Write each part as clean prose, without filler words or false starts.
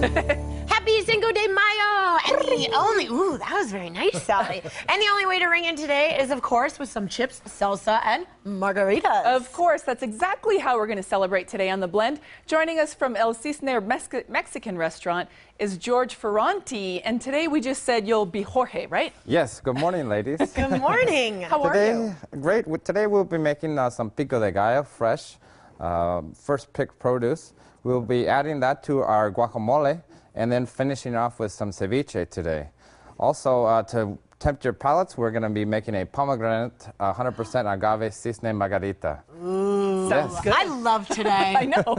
Happy Cinco de Mayo! And the only, ooh, that was very nice, Sally. And the only way to ring in today is, of course, with some chips, salsa, and margaritas. Of course, that's exactly how we're going to celebrate today on The Blend. Joining us from El Cisne Mexican restaurant is George Ferranti. And today we just said you'll be Jorge, right? Yes, good morning, ladies. Good morning. How are you? Great. Today we'll be making some pico de gallo, fresh, first picked produce. We'll be adding that to our guacamole and then finishing off with some ceviche today. Also, to tempt your palates, we're going to be making a pomegranate 100% agave cisne margarita. Ooh, sounds good. I love today. I know.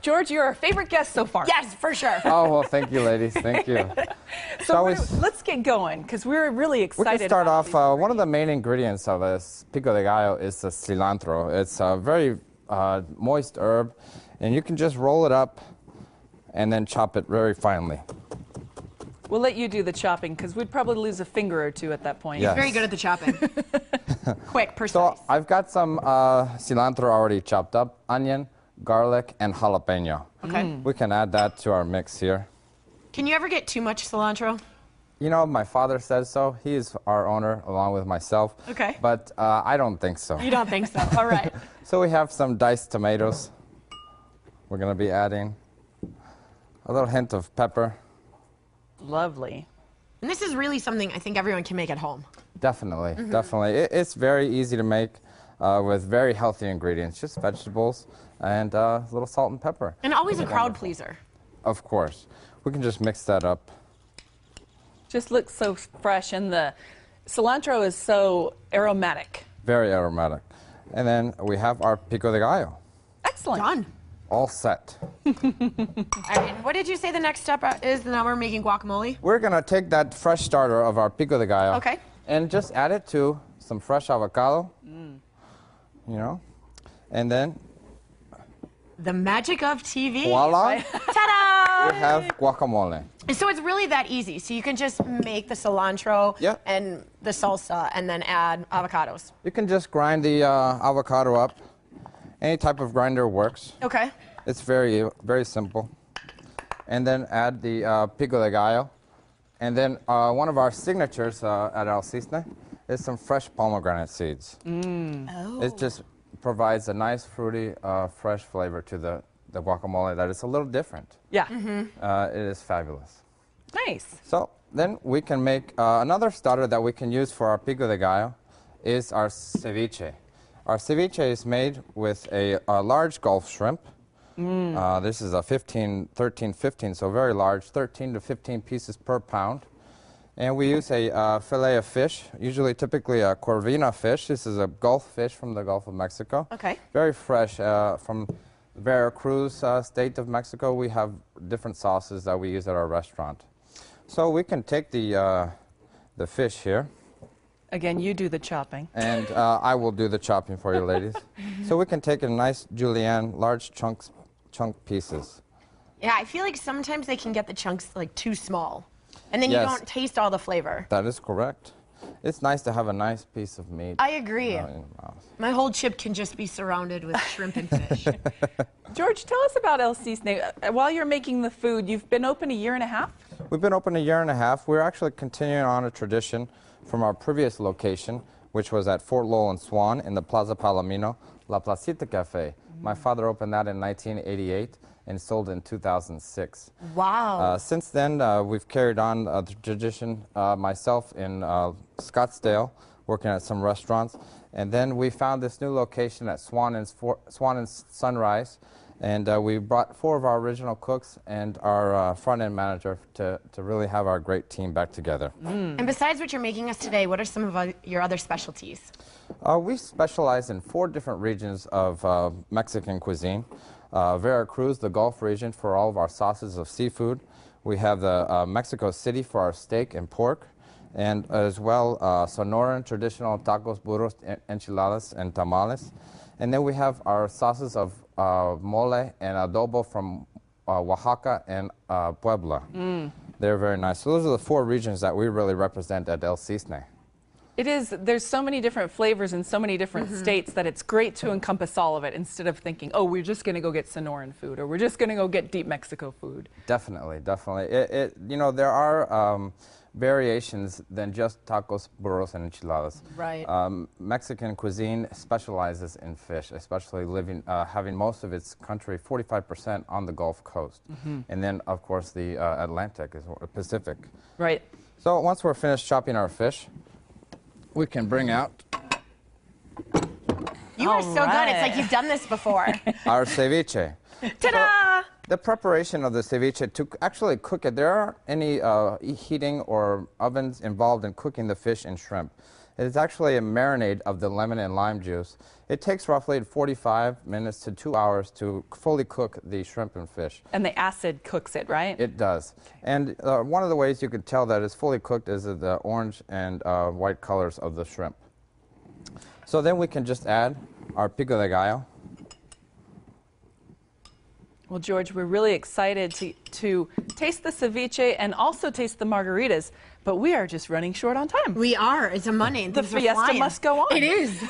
George, you're our favorite guest so far. Yes, for sure. Oh, well, thank you, ladies. Thank you. So let's get going, because we're really excited. We can start off, one of the main ingredients of this pico de gallo is the cilantro. It's a very moist herb, and you can just roll it up and then chop it very finely. We'll let you do the chopping, because we'd probably lose a finger or two at that point. Yes. Very good at the chopping. Quick, precise. So I've got some cilantro already chopped up, onion, garlic, and jalapeno. Okay. We can add that to our mix here. Can you ever get too much cilantro? You know, my father said so. He is our owner, along with myself. Okay. But I don't think so. You don't think so? All right. So we have some diced tomatoes. We're going to be adding a little hint of pepper. Lovely. And this is really something I think everyone can make at home. Definitely, definitely. It's very easy to make with very healthy ingredients, just vegetables and a little salt and pepper. And always a crowd pleaser. Of course. We can just mix that up. Just looks so fresh, and the cilantro is so aromatic. Very aromatic. And then we have our pico de gallo. Excellent. Done. All set. All right, what did you say the next step is? Now we're making guacamole? We're going to take that fresh starter of our pico de gallo. Okay. And just add it to some fresh avocado. You know. And then The magic of TV. voila, Ta-da! we have guacamole. So it's really that easy. So you can just make the cilantro Yep. and the salsa and then add avocados. You can just grind the avocado up. Any type of grinder works. Okay. It's very, very simple. And then add the pico de gallo. And then one of our signatures at El Cisne is some fresh pomegranate seeds. Oh. It just provides a nice, fruity, fresh flavor to the guacamole that is a little different. Yeah. It is fabulous. Nice. So then we can make another starter that we can use for our pico de gallo is our ceviche. Our ceviche is made with a large Gulf shrimp. This is a 13, 15, so very large, 13 to 15 pieces per pound. And we use a fillet of fish, typically a corvina fish. This is a Gulf fish from the Gulf of Mexico. Okay. Very fresh from Veracruz state of Mexico. We have different sauces that we use at our restaurant. So we can take the fish here. Again, you do the chopping. And I will do the chopping for you, ladies. So we can take a nice julienne, large chunk pieces. Yeah, I feel like sometimes they can get the chunks like too small. And then you Yes. don't taste all the flavor. That is correct. It's nice to have a nice piece of meat. I agree. In your mouth. My whole chip can just be surrounded with shrimp and fish. George, tell us about El Cisne. While you're making the food, you've been open a year and a half? We've been open a year and a half. We're actually continuing on a tradition from our previous location, which was at Fort Lowell and Swan in the Plaza Palomino, La Placita Cafe. My father opened that in 1988 and sold in 2006. Wow. Since then, we've carried on the tradition, myself in Scottsdale, working at some restaurants. And then we found this new location at Swan and Sunrise. And we brought 4 of our original cooks and our front-end manager to really have our great team back together. And besides what you're making us today, what are some of your other specialties? We specialize in 4 different regions of Mexican cuisine. Veracruz, the Gulf region, for all of our sauces of seafood. We have the Mexico City for our steak and pork. And as well, Sonoran traditional tacos, burros, enchiladas, and tamales. And then we have our sauces of mole and adobo from Oaxaca and Puebla. They're very nice. So those are the 4 regions that we really represent at El Cisne. It is. There's so many different flavors in so many different states that it's great to encompass all of it instead of thinking, oh, we're just going to go get Sonoran food or we're just going to go get deep Mexico food. Definitely, definitely. You know, there are variations than just tacos, burros, and enchiladas. Right. Mexican cuisine specializes in fish, especially having most of its country, 45% on the Gulf Coast. And then, of course, the Atlantic, Pacific. Right. So once we're finished chopping our fish, we can bring out You are so good. It's like you've done this before. our ceviche. Ta-da! The preparation of the ceviche, to actually cook it, there aren't any heating or ovens involved in cooking the fish and shrimp. It is actually a marinade of the lemon and lime juice. It takes roughly 45 minutes to 2 hours to fully cook the shrimp and fish. And the acid cooks it, right? It does. And one of the ways you could tell that it's fully cooked is the orange and white colors of the shrimp. So then we can just add our pico de gallo. Well, George, we're really excited to taste the ceviche and also taste the margaritas, but we are just running short on time. We are. It's a Monday. And The things are fiesta flying. must go on. It is.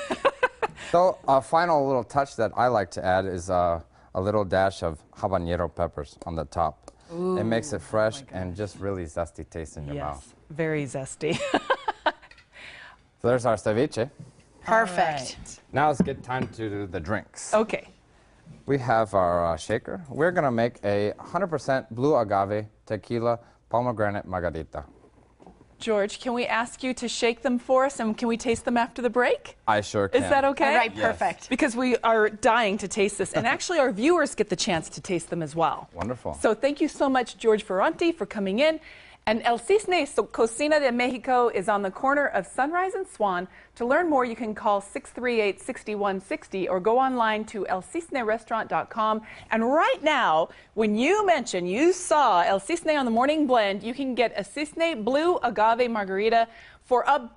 So a final little touch that I like to add is a little dash of habanero peppers on the top. Ooh, it makes it fresh and just really zesty taste in your Yes, mouth. very zesty. So there's our ceviche. Perfect. Now it's good time to do the drinks. Okay. We have our shaker. We're going to make a 100% blue agave tequila pomegranate margarita. George, can we ask you to shake them for us, and can we taste them after the break? I sure can. Is that okay? All right, Yes. perfect. Because we are dying to taste this, and actually our viewers get the chance to taste them as well. Wonderful. So thank you so much, George Ferranti, for coming in. And El Cisne Cocina de Mexico is on the corner of Sunrise and Swan. To learn more, you can call 638-6160 or go online to elcisnerestaurant.com. And right now, when you mention you saw El Cisne on the Morning Blend, you can get a Cisne Blue Agave Margarita for $1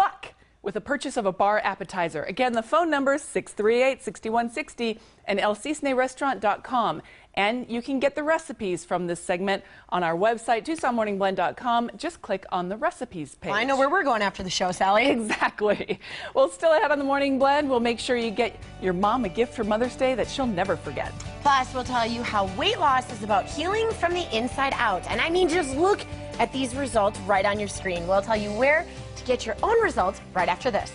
with a purchase of a bar appetizer. Again, the phone number is 638-6160 and elcisnerestaurant.com. And you can get the recipes from this segment on our website, TucsonMorningBlend.com. Just click on the recipes page. I know where we're going after the show, Sally. Exactly. Well, still ahead on the Morning Blend, we'll make sure you get your mom a gift for Mother's Day that she'll never forget. Plus, we'll tell you how weight loss is about healing from the inside out. And I mean, just look at these results right on your screen. We'll tell you where to get your own results right after this.